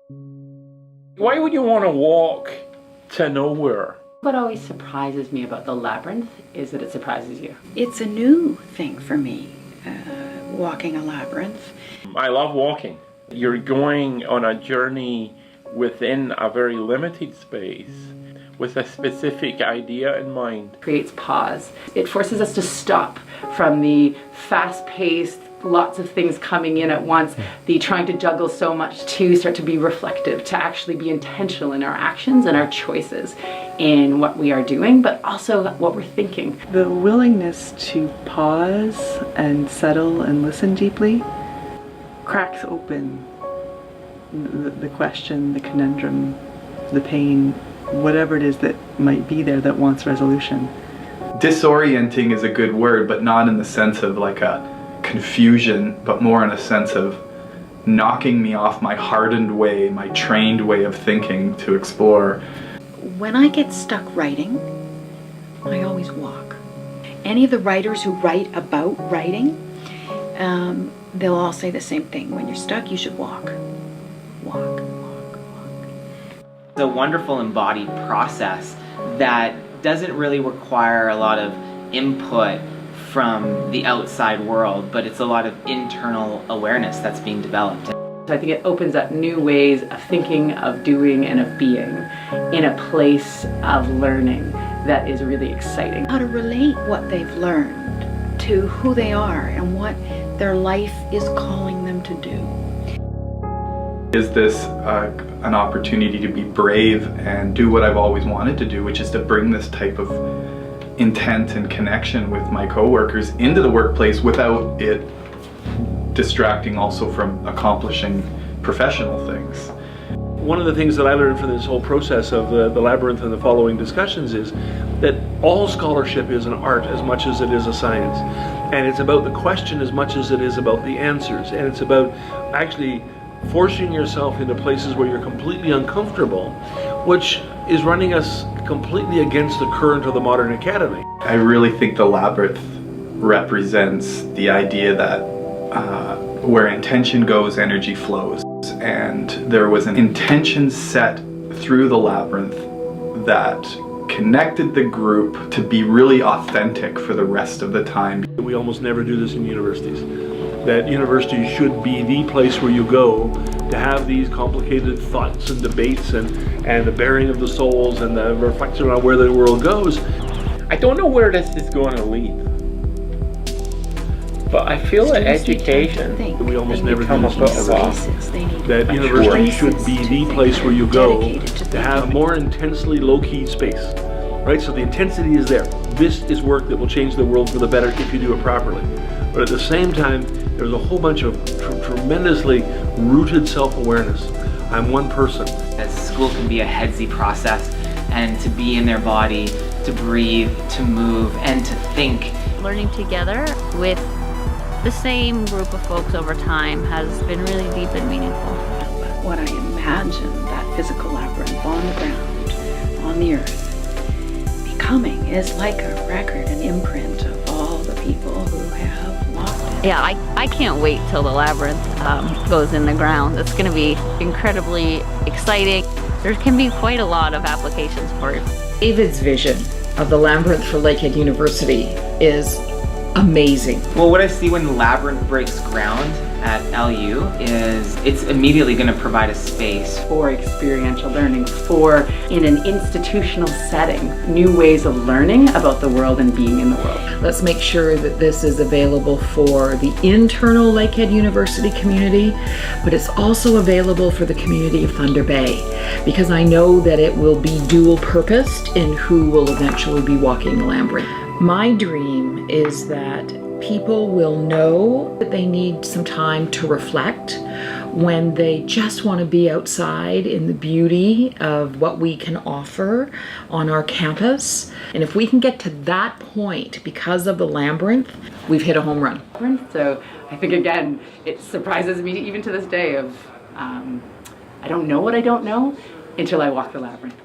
Why would you want to walk to nowhere? What always surprises me about the Labyrinth is that it surprises you. It's a new thing for me, walking a labyrinth. I love walking. You're going on a journey within a very limited space with a specific idea in mind. It creates pause. It forces us to stop from the fast-paced, lots of things coming in at once, the trying to juggle so much, to start to be reflective, to actually be intentional in our actions and our choices in what we are doing, but also what we're thinking. The willingness to pause and settle and listen deeply cracks open the question, the conundrum, the pain, whatever it is that might be there that wants resolution. Disorienting is a good word, but not in the sense of like a confusion, but more in a sense of knocking me off my hardened way, my trained way of thinking to explore. When I get stuck writing, I always walk. Any of the writers who write about writing, they'll all say the same thing. When you're stuck, you should walk. Walk, walk, walk. It's a wonderful embodied process that doesn't really require a lot of input from the outside world, but it's a lot of internal awareness that's being developed. So I think it opens up new ways of thinking, of doing, and of being in a place of learning that is really exciting. How to relate what they've learned to who they are and what their life is calling them to do. Is this an opportunity to be brave and do what I've always wanted to do, which is to bring this type of intent and connection with my coworkers into the workplace without it distracting also from accomplishing professional things. One of the things that I learned from this whole process of the Labyrinth and the following discussions is that all scholarship is an art as much as it is a science. And it's about the question as much as it is about the answers. And it's about actually forcing yourself into places where you're completely uncomfortable, which is running us completely against the current of the modern academy. I really think the Labyrinth represents the idea that where intention goes, energy flows. And there was an intention set through the Labyrinth that connected the group to be really authentic for the rest of the time. We almost never do this in universities. That universities should be the place where you go to have these complicated thoughts and debates and the bearing of the souls and the reflection on where the world goes. I don't know where this is going to lead, but I feel that education, we almost never do become a this bit in of universities. That university should be the place where you go to have more intensely low-key space, right? So the intensity is there. This is work that will change the world for the better if you do it properly. But at the same time, there's a whole bunch of tremendously rooted self-awareness. I'm one person. That school can be a headsy process, and to be in their body, to breathe, to move, and to think. Learning together with the same group of folks over time has been really deep and meaningful. What I imagine that physical labyrinth on the ground, on the earth, becoming is like a record, an imprint of all the people who have walked it. Yeah, I can't wait till the Labyrinth goes in the ground. It's going to be incredibly exciting. There can be quite a lot of applications for it. David's vision of the Labyrinth for Lakehead University is amazing. Well, what I see when the Labyrinth breaks ground at LU is it's immediately going to provide a space for experiential learning, for, in an institutional setting, new ways of learning about the world and being in the world. Let's make sure that this is available for the internal Lakehead University community, but it's also available for the community of Thunder Bay, because I know that it will be dual purposed in who will eventually be walking the Labyrinth. My dream is that people will know that they need some time to reflect when they just want to be outside in the beauty of what we can offer on our campus. And if we can get to that point because of the Labyrinth, we've hit a home run. So I think, again, it surprises me even to this day of I don't know what I don't know until I walk the Labyrinth.